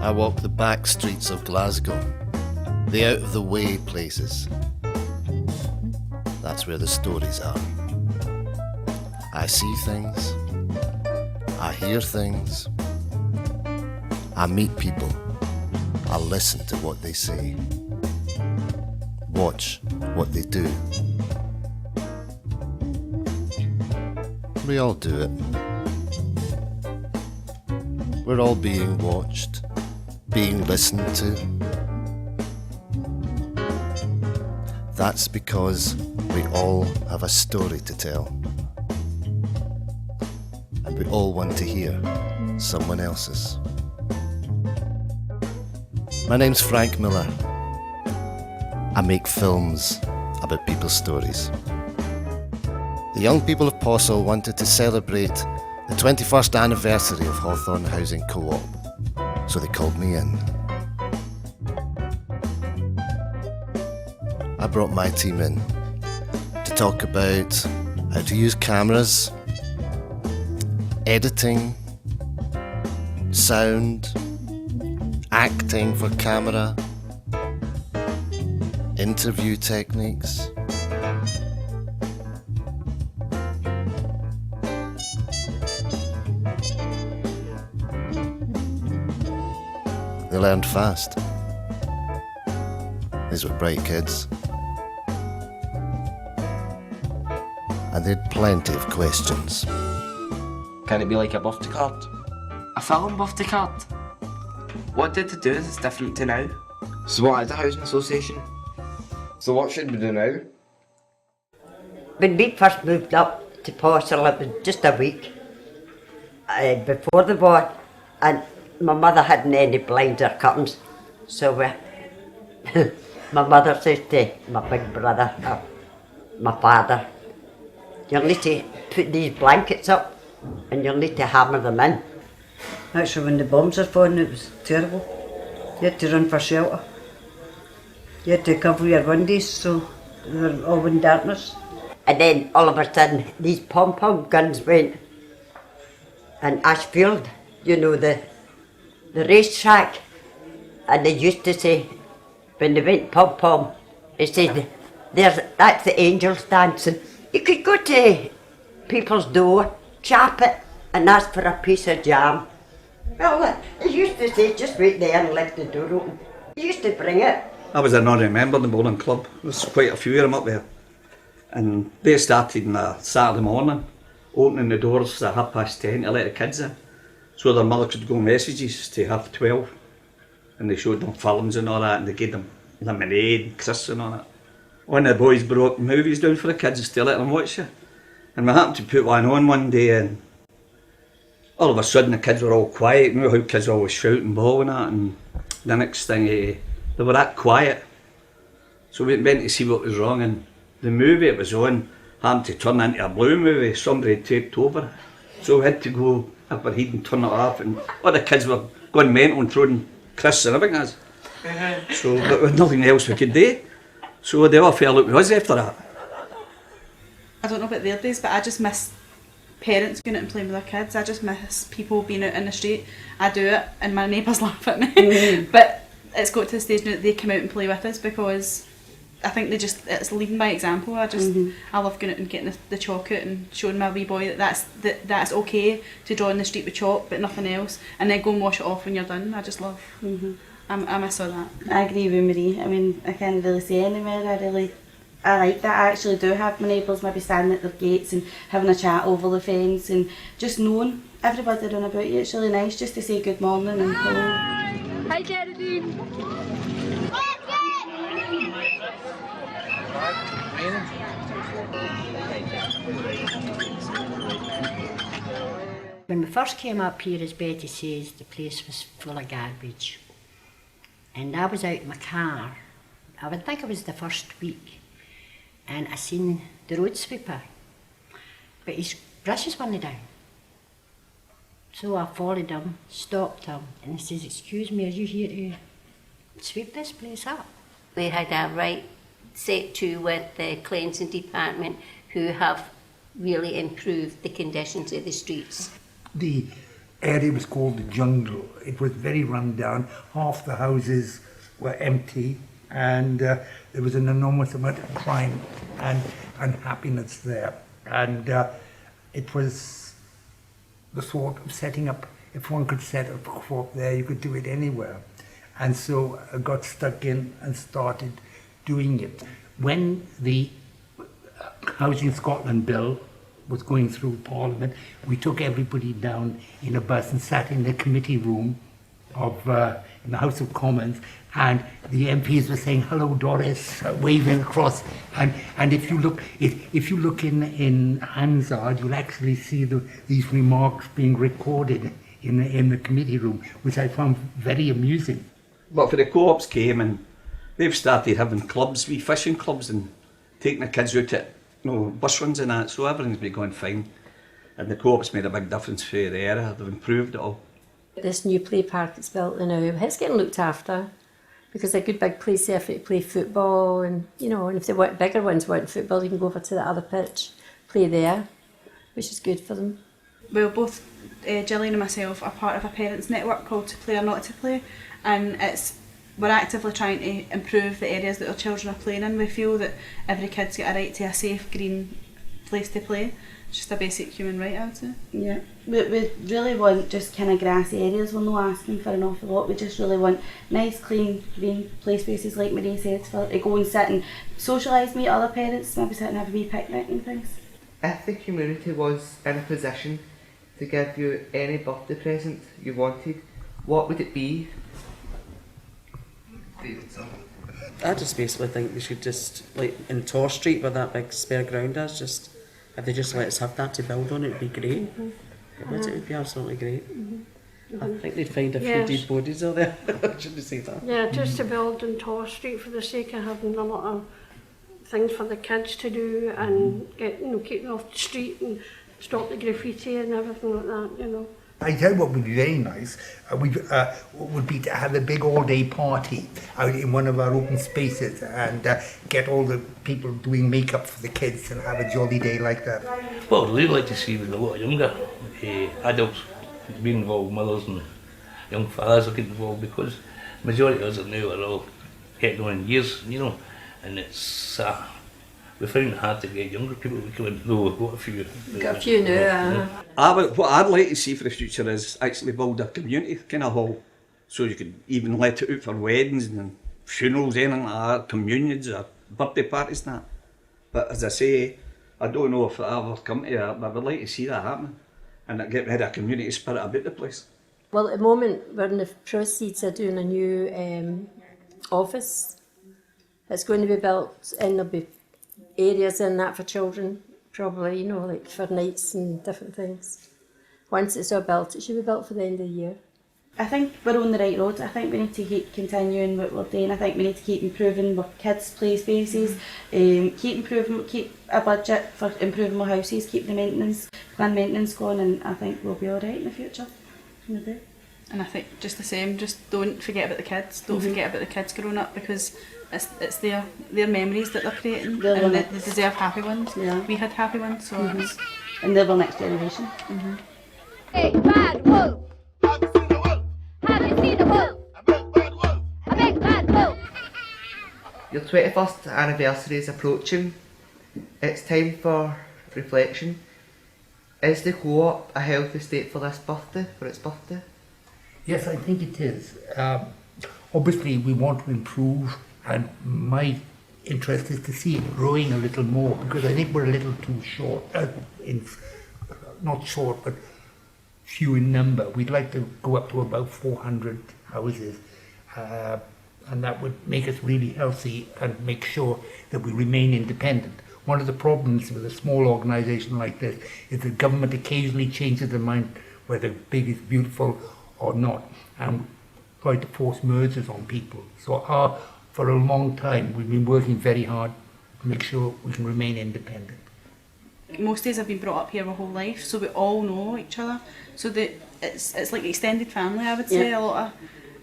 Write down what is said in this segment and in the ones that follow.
I walk the back streets of Glasgow, the out-of-the-way places. That's where the stories are. I see things, I hear things, I meet people, I listen to what they say, watch what they do. We all do it. We're all being watched, being listened to. That's because we all have a story to tell. And we all want to hear someone else's. My name's Frank Miller. I make films about people's stories. The young people of Possil wanted to celebrate the 21st anniversary of Hawthorn Housing Co, so they called me in. I brought my team in to talk about how to use cameras, editing, sound, acting for camera, interview techniques. They learned fast. These were bright kids. And they had plenty of questions. Can it be like a birthday card? A film birthday card? What did they do that's different to now? So what is the Housing Association? So what should we do now? When we first moved up to Possil, it was just a week before the war, and my mother hadn't any blinds or curtains, so my mother says to my big brother, my father, you'll need to put these blankets up and you'll need to hammer them in. Actually, when the bombs were falling, it was terrible. You had to run for shelter. You had to cover your windows so they were all in darkness. And then all of a sudden these pom-pom guns went, and Ashfield, you know, the racetrack, and they used to say, when they went pom-pom, they said, that's the angels dancing. You could go to people's door, chap it, and ask for a piece of jam. Well, they used to say, just wait there and let the door open. They used to bring it. I was an honorary member of the bowling club. There's quite a few of them up there. And they started on a Saturday morning, opening the doors at 10:30 to let the kids in. So their mother could go messages to 12:30. And they showed them films and all that, and they gave them lemonade and crisps and all that. One of the boys brought movies down for the kids to let them watch it. And we happened to put one day, and all of a sudden the kids were all quiet. You know how kids are always shouting, bawling at, and the next thing they were that quiet. So we went to see what was wrong, and the movie it was on happened to turn into a blue movie. Somebody had taped over it. So we had to go up our head and turn it off, and all the kids were going mental and throwing crisps and everything. So there was nothing else we could do. So they all fell out with us after that. I don't know about their days, but I just miss parents going out and playing with their kids. I just miss people being out in the street. I do it and my neighbours laugh at me. But it's got to the stage now that they come out and play with us, because I think it's leading by example. I love going out and getting the chalk out and showing my wee boy that's okay to draw in the street with chalk but nothing else, and then go and wash it off when you're done. I just love, I miss all that. I agree with Marie. I mean, I can't really say anywhere. I like that. I actually do have my neighbours maybe standing at their gates and having a chat over the fence, and just knowing everybody around about you. It's really nice just to say good morning and hello. Hi Geraldine. When we first came up here, as Betty says, the place was full of garbage. And I was out in my car, I would think it was the first week, and I seen the road sweeper, but his brushes weren't down. So I followed him, stopped him, and he says, "Excuse me, are you here to sweep this place up?" We had a right set to with the cleansing department, who have really improved the conditions of the streets. The area was called the jungle. It was very run down. Half the houses were empty, and there was an enormous amount of crime and unhappiness there. And it was the sort of setting up, if one could set up a co-op there, you could do it anywhere. And so I got stuck in and started doing it. When the Housing Scotland bill was going through Parliament, we took everybody down in a bus and sat in the committee room of in the House of Commons, and the MPs were saying hello Doris, waving across, and if you look in Hansard, you'll actually see these remarks being recorded in the committee room, which I found very amusing. But for the co-ops came, and they've started having clubs, wee fishing clubs, and taking the kids out at bus runs and that, so everything's been going fine. And the co-op's made a big difference for the area, they've improved it all. This new play park that's built there now, it's getting looked after, because they're a good big place there for to play football, and and if they want bigger ones want football, you can go over to the other pitch, play there, which is good for them. Well, both Gillian and myself are part of a parents network called To Play or Not to Play, and we're actively trying to improve the areas that our children are playing in. We feel that every kid's got a right to a safe, green place to play. It's just a basic human right, I would say. Yeah, we really want just kind of grassy areas. We're not asking for an awful lot. We just really want nice, clean, green play spaces, like Marie said, for to go and sit and socialise, meet other parents, maybe sit and have a wee picnic and things. If the community was in a position to give you any birthday present you wanted, what would it be? I just basically think we should just, like in Tor Street where that big spare ground is, just if they just let us have that to build on, it would be great. It would be absolutely great. I think they'd find a few dead bodies out there. I shouldn't say that. Yeah, just to build in Tor Street for the sake of having a lot of things for the kids to do and get keep them off the street and stop the graffiti and everything like that, I tell you what would be very nice, would be to have a big all-day party out in one of our open spaces and get all the people doing makeup for the kids and have a jolly day like that. Well, I'd really like to see with a lot of younger adults be involved, mothers and young fathers are getting involved, because the majority of us now are all getting on in years, and it's we found it hard to get younger people to come in, though we've got a few. Got a few now. What I'd like to see for the future is actually build a community kind of hall, so you could even let it out for weddings and funerals, anything like that, communions or birthday parties and that. But as I say, I don't know if it'll ever come to that, but I'd like to see that happening and get rid of community spirit about the place. Well, at the moment we're in the proceeds of doing a new office. It's going to be built and there'll be areas in that for children, probably, like for nights and different things. Once it's all built, it should be built for the end of the year. I think we're on the right road. I think we need to keep continuing what we're doing. I think we need to keep improving our kids' play spaces, keep a budget for improving our houses, keep the planned maintenance going, and I think we'll be alright in the future. And I think just the same, just don't forget about the kids. Don't forget about the kids growing up, because it's their memories that they're creating, and they deserve happy ones. Yeah. We had happy ones, so and they're the next generation. Big bad wolf. Have you seen a wolf? A big bad wolf. Your 21st anniversary is approaching. It's time for reflection. Is the co-op a healthy state for its birthday? Yes, I think it is. Obviously, we want to improve, and my interest is to see it growing a little more, because I think we're a little too short, not short, but few in number. We'd like to go up to about 400 houses, and that would make us really healthy and make sure that we remain independent. One of the problems with a small organisation like this is that government occasionally changes their mind whether big is beautiful or not, and try to force mergers on people. So for a long time we've been working very hard to make sure we can remain independent. Most days I've been brought up here my whole life, so we all know each other. So that it's like extended family, I would say. Yeah.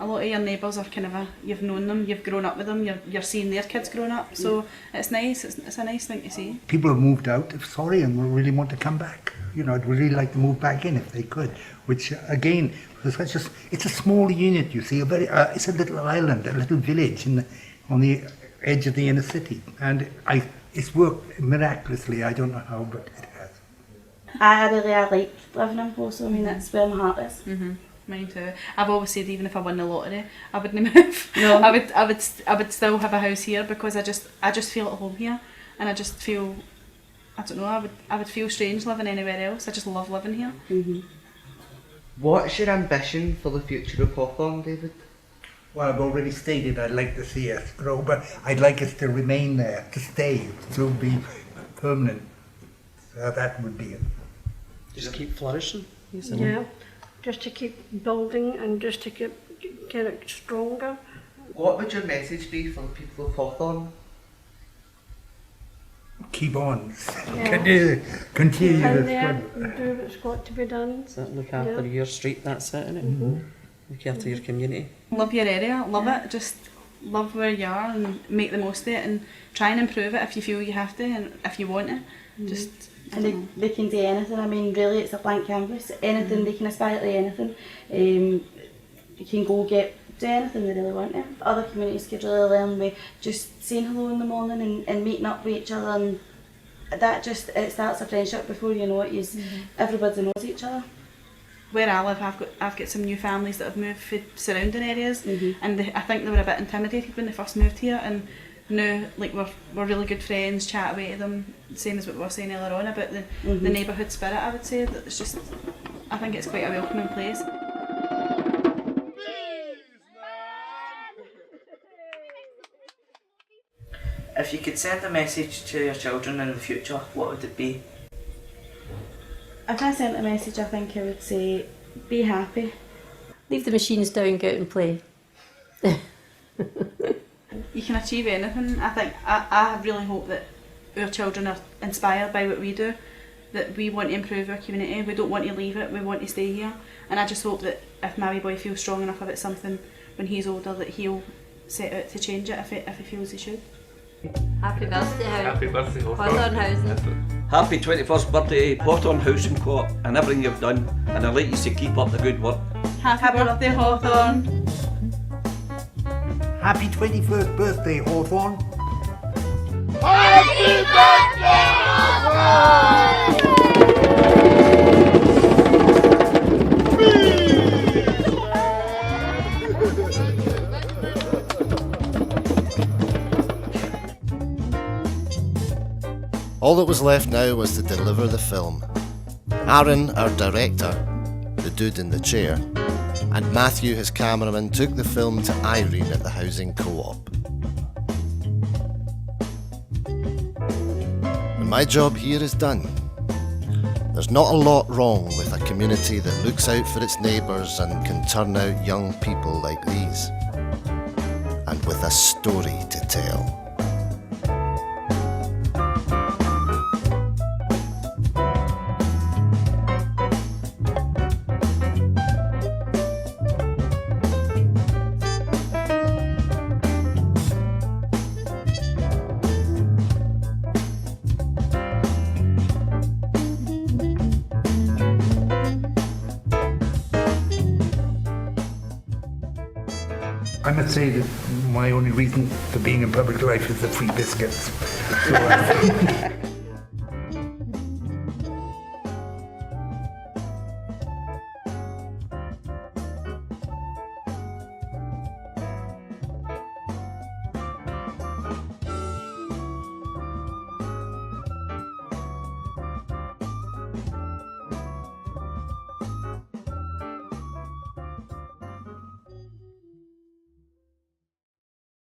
A lot of your neighbours are kind of you've known them, you've grown up with them, you're seeing their kids growing up. So it's nice. It's a nice thing to see. People have moved out, sorry, and we really want to come back. you know, I'd really like to move back in if they could. Which again, it's a small unit. You see, it's a little island, a little village on the edge of the inner city, and it's worked miraculously. I don't know how, but it has. I like living in Possil. I mean, that's where my heart is. Mine too. I've always said even if I won the lottery, I wouldn't move. No. I would still have a house here because I just feel at home here, and I just feel, I don't know, I would feel strange living anywhere else. I just love living here. What's your ambition for the future of Hawthorn, David? Well, I've already stated I'd like to see us grow, but I'd like us to remain there, to stay, to be permanent. So that would be it. Just keep flourishing. Yeah, just to keep building and just to get it stronger. What would your message be for the people of Hawthorn? Keep on. Yeah. Continue. And do what's got to be done. So look after your street, that's it, innit? Look after your community. Love your area, love it, just love where you are and make the most of it and try and improve it if you feel you have to and if you want it. Just And they can do anything. I mean, really, it's a blank canvas. Anything, they can aspire to anything. You can go do anything they really want to. Other communities could really learn by just saying hello in the morning and meeting up with each other, and that just, it starts a friendship before you know it. Everybody knows each other. Where I live, I've got some new families that have moved from surrounding areas, and I think they were a bit intimidated when they first moved here, and now like we're really good friends, chat away to them, same as what we were saying earlier on about the neighbourhood spirit. I would say that it's just, I think it's quite a welcoming place. If you could send a message to your children in the future, what would it be? If I sent a message, I think I would say, be happy. Leave the machines down, go out and play. You can achieve anything. I think I really hope that our children are inspired by what we do, that we want to improve our community, we don't want to leave it, we want to stay here, and I just hope that if my wee boy feels strong enough about something when he's older, that he'll set out to change it if he feels he should. Happy birthday, Happy birthday, Hawthorn Housing. Happy 21st birthday, Hawthorn Housing Co, and everything you've done, and I'd like you to keep up the good work. Happy birthday, Hawthorn. Happy 21st birthday, Hawthorn. Happy birthday, Hawthorn! All that was left now was to deliver the film. Aaron, our director, the dude in the chair, and Matthew, his cameraman, took the film to Irene at the Housing Co-op. And my job here is done. There's not a lot wrong with a community that looks out for its neighbours and can turn out young people like these. And with a story to tell. I must say that my only reason for being in public life is the free biscuits. So,